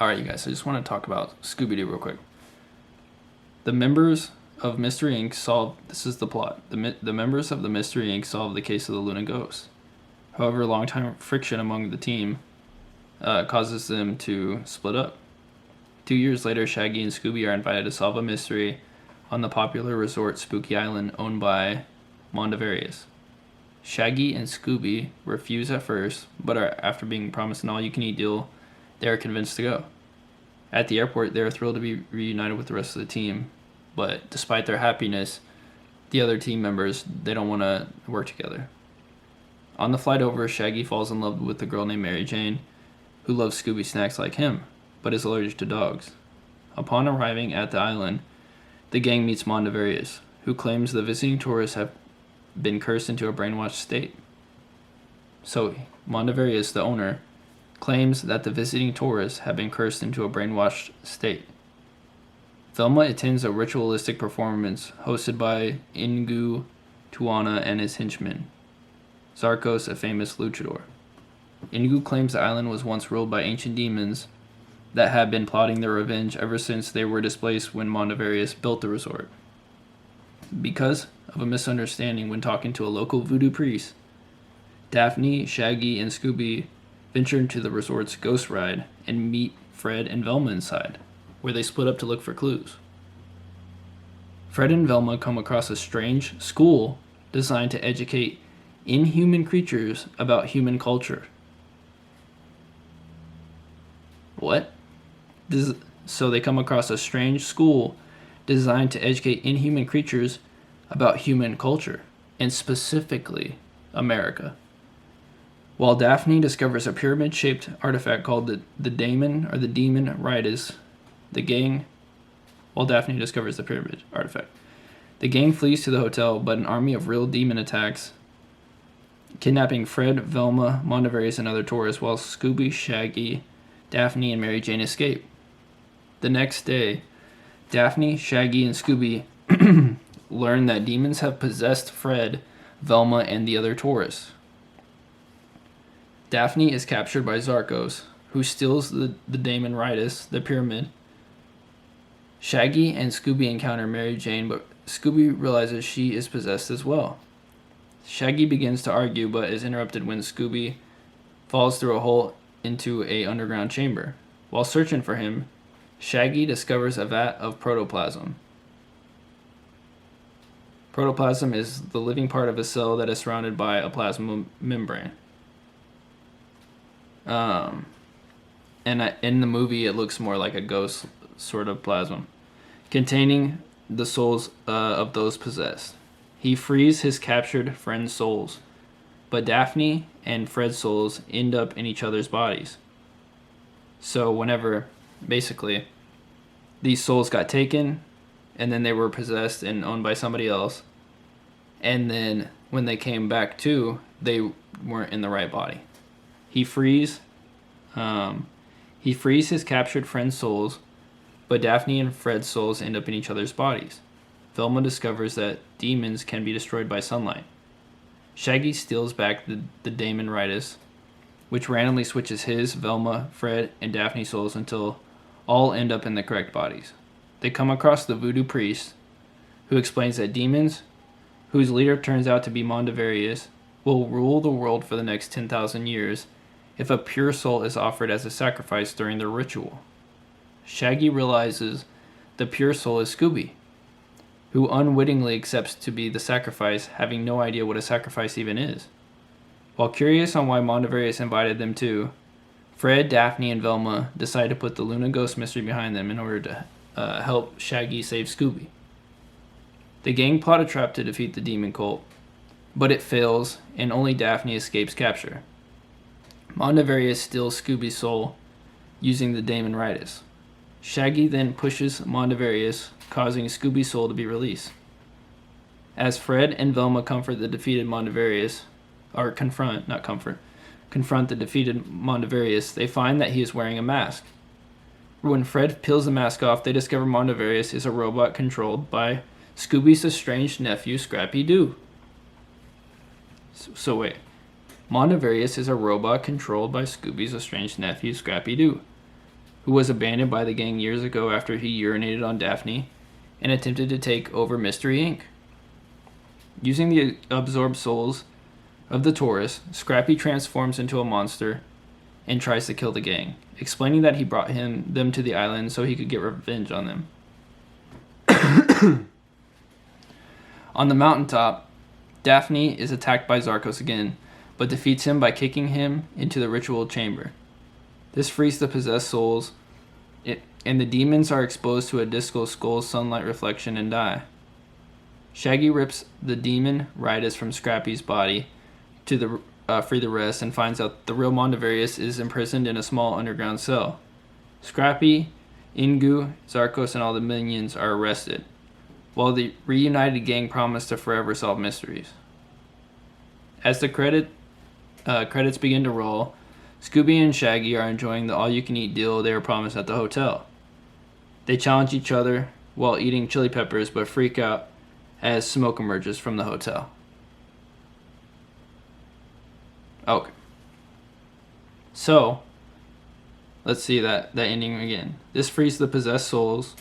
Alright, you guys, I just want to talk about Scooby-Doo real quick. The members of Mystery Inc. this is the plot. The members of the Mystery Inc. solve the case of the Luna Ghost. However, long-time friction among the team causes them to split up. 2 years later, Shaggy and Scooby are invited to solve a mystery on the popular resort Spooky Island owned by Mondavarius. Shaggy and Scooby refuse at first, but after being promised an all-you-can-eat deal, they are convinced to go. At the airport, they are thrilled to be reunited with the rest of the team, but despite their happiness, the other team members, they don't want to work together. On the flight over, Shaggy falls in love with a girl named Mary Jane, who loves Scooby snacks like him, but is allergic to dogs. Upon arriving at the island, the gang meets Mondavarius, who claims the visiting tourists have been cursed into a brainwashed state. So, Mondavarius, the owner, claims that the visiting tourists have been cursed into a brainwashed state. Velma attends a ritualistic performance hosted by Ingu Tuana and his henchman, Zarkos, a famous luchador. Ingu claims the island was once ruled by ancient demons that had been plotting their revenge ever since they were displaced when Mondavarius built the resort. Because of a misunderstanding when talking to a local voodoo priest, Daphne, Shaggy, and Scooby venture into the resort's ghost ride and meet Fred and Velma inside, where they split up to look for clues. Fred and Velma come across a strange school designed to educate inhuman creatures about human culture. What? So they come across a strange school designed to educate inhuman creatures about human culture, and specifically America. While Daphne discovers a pyramid-shaped artifact called the Daemon or the Demon Ritus, while Daphne discovers the pyramid artifact, the gang flees to the hotel, but an army of real demon attacks, kidnapping Fred, Velma, Mondavarius, and other tourists, while Scooby, Shaggy, Daphne, and Mary Jane escape. The next day, Daphne, Shaggy, and Scooby learn that demons have possessed Fred, Velma, and the other tourists. Daphne is captured by Zarkos, who steals the Daemon Ritus, the pyramid. Shaggy and Scooby encounter Mary Jane, but Scooby realizes she is possessed as well. Shaggy begins to argue, but is interrupted when Scooby falls through a hole into an underground chamber. While searching for him, Shaggy discovers a vat of protoplasm. Protoplasm is the living part of a cell that is surrounded by a plasma membrane. And in the movie, it looks more like a ghost sort of plasma, containing the souls of those possessed. He frees his captured friend's souls, but Daphne and Fred's souls end up in each other's bodies. So whenever, basically, these souls got taken, and then they were possessed and owned by somebody else, and then when they came back to, they weren't in the right body. He frees his captured friend's souls, but Daphne and Fred's souls end up in each other's bodies. Velma discovers that demons can be destroyed by sunlight. Shaggy steals back the Daemon Ritus, which randomly switches his, Velma, Fred, and Daphne's souls until all end up in the correct bodies. They come across the voodoo priest, who explains that demons, whose leader turns out to be Mondavarius, will rule the world for the next 10,000 years if a pure soul is offered as a sacrifice during the ritual. Shaggy realizes the pure soul is Scooby, who unwittingly accepts to be the sacrifice, having no idea what a sacrifice even is. While curious on why Mondavarius invited them to, Fred, Daphne, and Velma decide to put the Luna Ghost mystery behind them in order to help Shaggy save Scooby. The gang plot a trap to defeat the demon cult, but it fails, and only Daphne escapes capture. Mondavarius steals Scooby's soul using the Daemon Ritus. Shaggy then pushes Mondavarius, causing Scooby's soul to be released. As Fred and Velma comfort the defeated Mondavarius, confront the defeated Mondavarius, they find that he is wearing a mask. When Fred peels the mask off, they discover Mondavarius is a robot controlled by Scooby's estranged nephew, Scrappy-Doo. So wait, Mondavarius is a robot controlled by Scooby's estranged nephew, Scrappy-Doo. who was abandoned by the gang years ago after he urinated on Daphne and attempted to take over Mystery Inc. Using the absorbed souls of the tourists, Scrappy transforms into a monster and tries to kill the gang, explaining that he brought them to the island so he could get revenge on them. On the mountaintop, Daphne is attacked by Zarkos again, but defeats him by kicking him into the ritual chamber. This frees the possessed souls, and the demons are exposed to a disco skull's sunlight reflection and die. Shaggy rips the demon Ridus from Scrappy's body to free the rest and finds out the real Mondavarius is imprisoned in a small underground cell. Scrappy, Ingu, Zarkos, and all the minions are arrested, while the reunited gang promise to forever solve mysteries. As the credits begin to roll, Scooby and Shaggy are enjoying the all-you-can-eat deal they were promised at the hotel. They challenge each other while eating chili peppers, but freak out as smoke emerges from the hotel. Okay. So, let's see that ending again. This frees the possessed souls